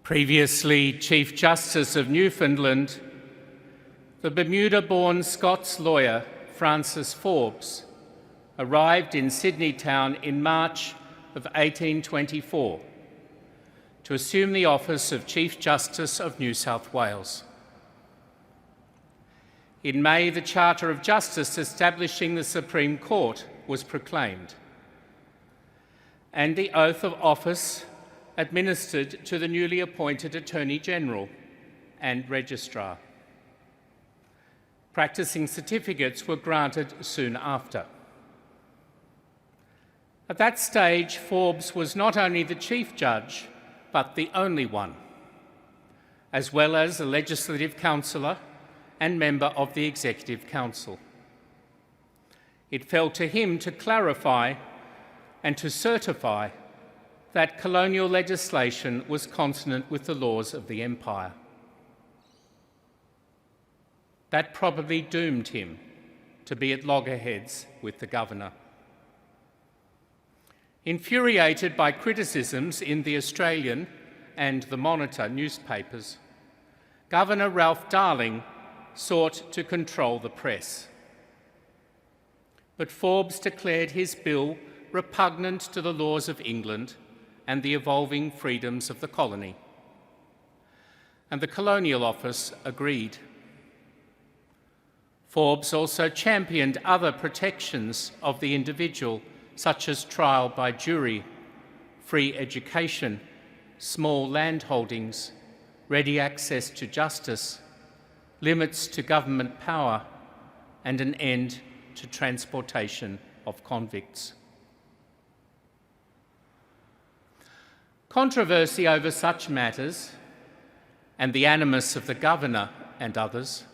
Previously Chief Justice of Newfoundland, the Bermuda-born Scots lawyer Francis Forbes arrived in Sydney town in March of 1824 to assume the office of Chief Justice of New South Wales. In May, the Charter of Justice establishing the Supreme Court was proclaimed, and the oath of office administered to the newly appointed Attorney-General and Registrar. Practising certificates were granted soon after. At that stage, Forbes was not only the Chief Judge, but the only one, as well as a Legislative Councillor and member of the Executive Council. It fell to him to clarify and to certify that colonial legislation was consonant with the laws of the Empire. That probably doomed him to be at loggerheads with the Governor. Infuriated by criticisms in the Australian and the Monitor newspapers, Governor Ralph Darling sought to control the press. But Forbes declared his bill repugnant to the laws of England and the evolving freedoms of the colony. And the Colonial Office agreed. Forbes also championed other protections of the individual, such as trial by jury, free education, small land holdings, ready access to justice, limits to government power, and an end to transportation of convicts. Controversy over such matters, and the animus of the Governor and others,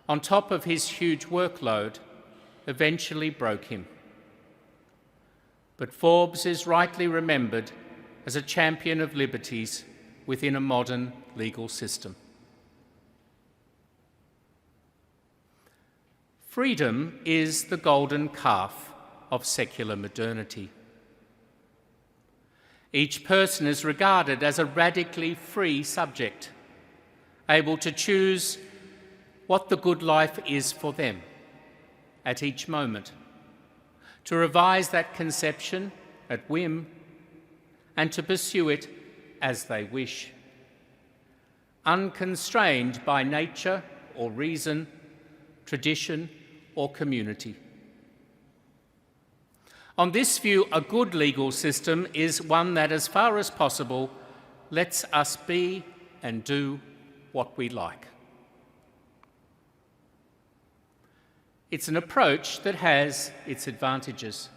on top of his huge workload, eventually broke him. But Forbes is rightly remembered as a champion of liberties within a modern legal system. Freedom is the golden calf of secular modernity. Each person is regarded as a radically free subject, able to choose what the good life is for them at each moment, to revise that conception at whim, and to pursue it as they wish, unconstrained by nature or reason, tradition or community. On this view, a good legal system is one that, as far as possible, lets us be and do what we like. It's an approach that has its advantages.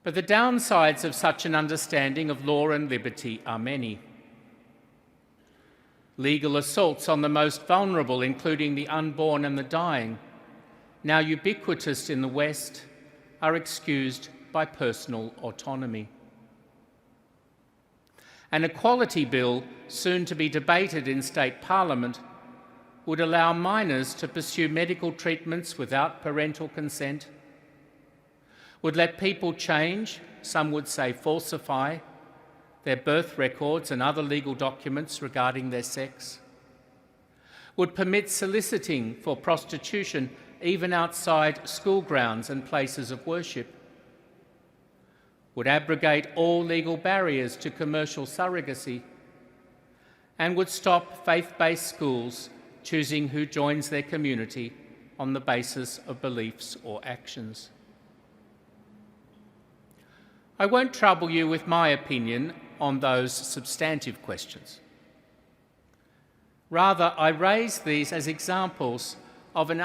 But the downsides of such an understanding of law and liberty are many. Legal assaults on the most vulnerable, including the unborn and the dying, now ubiquitous in the West, are excused by personal autonomy. An equality bill, soon to be debated in state parliament, would allow minors to pursue medical treatments without parental consent, would let people change, some would say falsify, their birth records and other legal documents regarding their sex, would permit soliciting for prostitution even outside school grounds and places of worship, would abrogate all legal barriers to commercial surrogacy, and would stop faith-based schools choosing who joins their community on the basis of beliefs or actions. I won't trouble you with my opinion on those substantive questions. Rather, I raise these as examples of an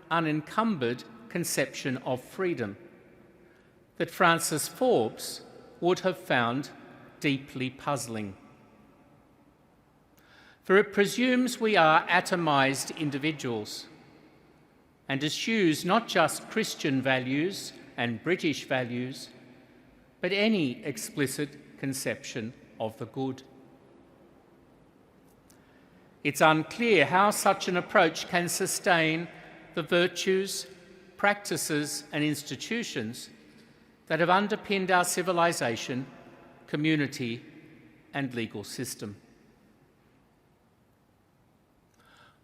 unencumbered conception of freedom that Francis Forbes would have found deeply puzzling. For it presumes we are atomised individuals and eschews not just Christian values and British values, but any explicit conception of the good. It's unclear how such an approach can sustain the virtues, practices and institutions that have underpinned our civilization, community and legal system.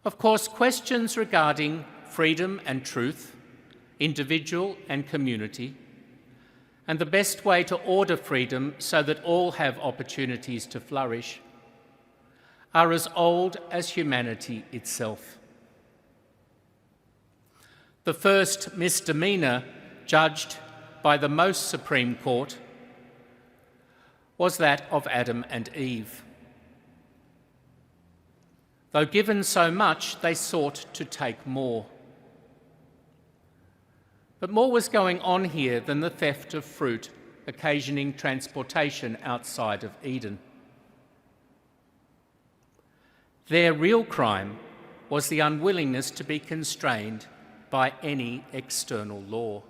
Of course, questions regarding freedom and truth, individual and community, and the best way to order freedom so that all have opportunities to flourish, are as old as humanity itself. The first misdemeanour judged by the most Supreme Court was that of Adam and Eve. Though given so much, they sought to take more. But more was going on here than the theft of fruit occasioning transportation outside of Eden. Their real crime was the unwillingness to be constrained by any external law.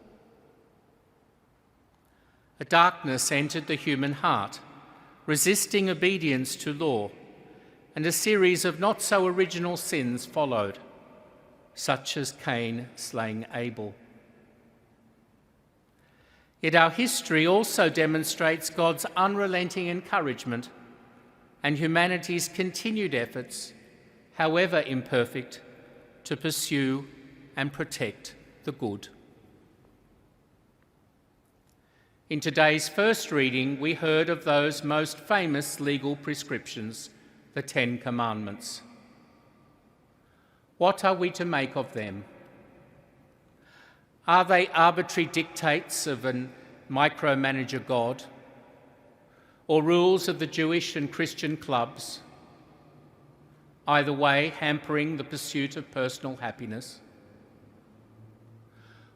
A darkness entered the human heart, resisting obedience to law, and a series of not-so-original sins followed, such as Cain slaying Abel. Yet our history also demonstrates God's unrelenting encouragement and humanity's continued efforts, however imperfect, to pursue and protect the good. In today's first reading, we heard of those most famous legal prescriptions, the Ten Commandments. What are we to make of them? Are they arbitrary dictates of a micromanager God, or rules of the Jewish and Christian clubs, either way hampering the pursuit of personal happiness?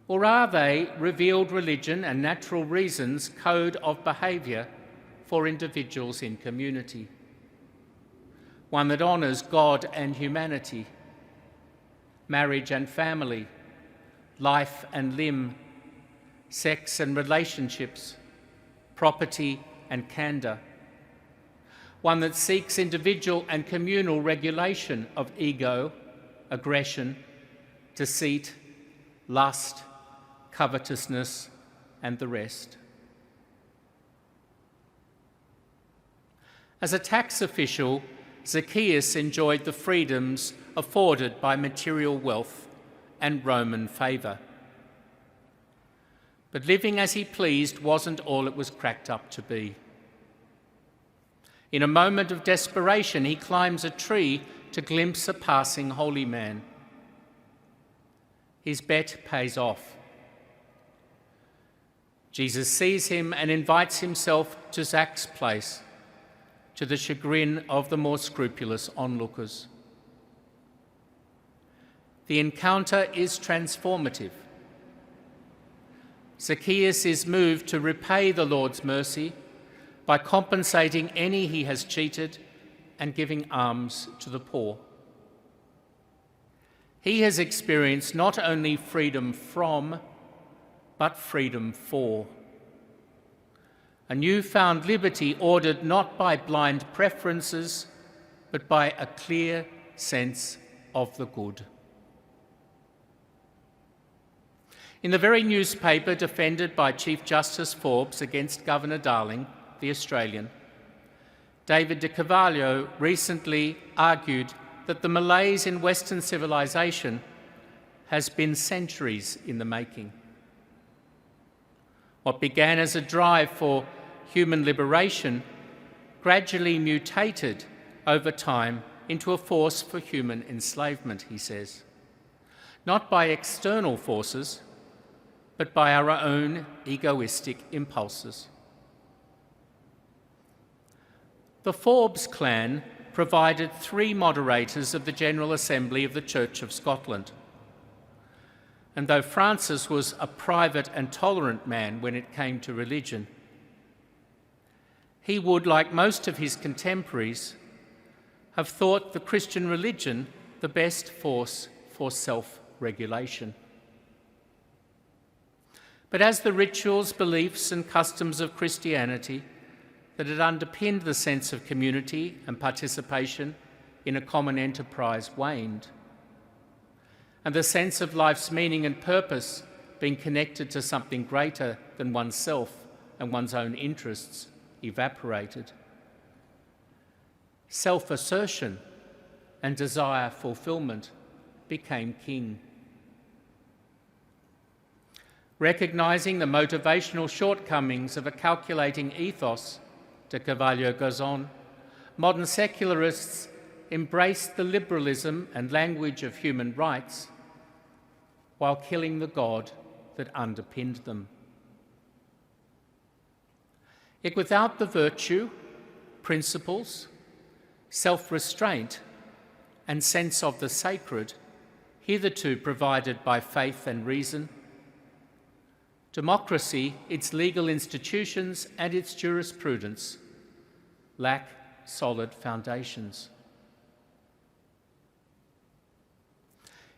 Or are they revealed religion and natural reason's code of behaviour for individuals in community? One that honours God and humanity, marriage and family, life and limb, sex and relationships, property and candour. One that seeks individual and communal regulation of ego, aggression, deceit, lust, covetousness, and the rest. As a tax official, Zacchaeus enjoyed the freedoms afforded by material wealth and Roman favour. But living as he pleased wasn't all it was cracked up to be. In a moment of desperation, he climbs a tree to glimpse a passing holy man. His bet pays off. Jesus sees him and invites himself to Zach's place, to the chagrin of the more scrupulous onlookers. The encounter is transformative. Zacchaeus is moved to repay the Lord's mercy by compensating any he has cheated and giving alms to the poor. He has experienced not only freedom from, but freedom for. A newfound liberty ordered not by blind preferences, but by a clear sense of the good. In the very newspaper defended by Chief Justice Forbes against Governor Darling, the Australian, David de Carvalho recently argued that the malaise in Western civilization has been centuries in the making. What began as a drive for human liberation gradually mutated over time into a force for human enslavement, he says, not by external forces, but by our own egoistic impulses. The Forbes clan provided 3 moderators of the General Assembly of the Church of Scotland. And though Francis was a private and tolerant man when it came to religion, he would, like most of his contemporaries, have thought the Christian religion the best force for self-regulation. But as the rituals, beliefs and customs of Christianity that had underpinned the sense of community and participation in a common enterprise waned, and the sense of life's meaning and purpose being connected to something greater than oneself and one's own interests evaporated, self-assertion and desire fulfilment became king. Recognising the motivational shortcomings of a calculating ethos, de Carvalho goes on, modern secularists embraced the liberalism and language of human rights while killing the God that underpinned them. Yet without the virtue, principles, self-restraint and sense of the sacred hitherto provided by faith and reason, democracy, its legal institutions and its jurisprudence lack solid foundations.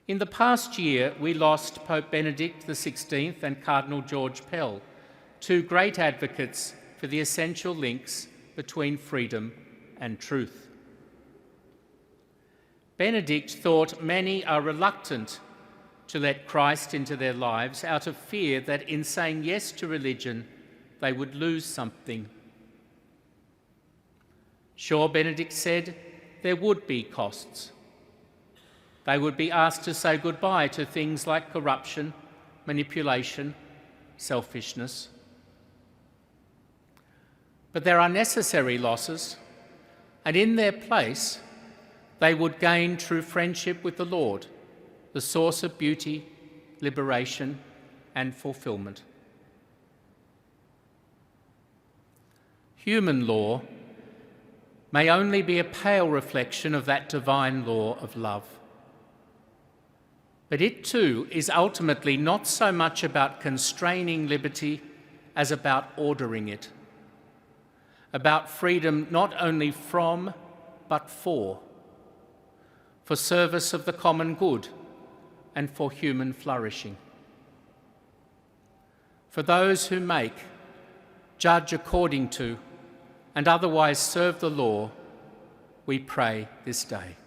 In the past year, we lost Pope Benedict XVI and Cardinal George Pell, two great advocates for the essential links between freedom and truth. Benedict thought many are reluctant to let Christ into their lives out of fear that in saying yes to religion, they would lose something. Sure, Benedict said, there would be costs. They would be asked to say goodbye to things like corruption, manipulation, selfishness. But there are necessary losses, and in their place, they would gain true friendship with the Lord, the source of beauty, liberation, and fulfilment. Human law may only be a pale reflection of that divine law of love. But it too is ultimately not so much about constraining liberty as about ordering it, about freedom not only from, but for service of the common good and for human flourishing. For those who make, judge according to, and otherwise serve the law, we pray this day.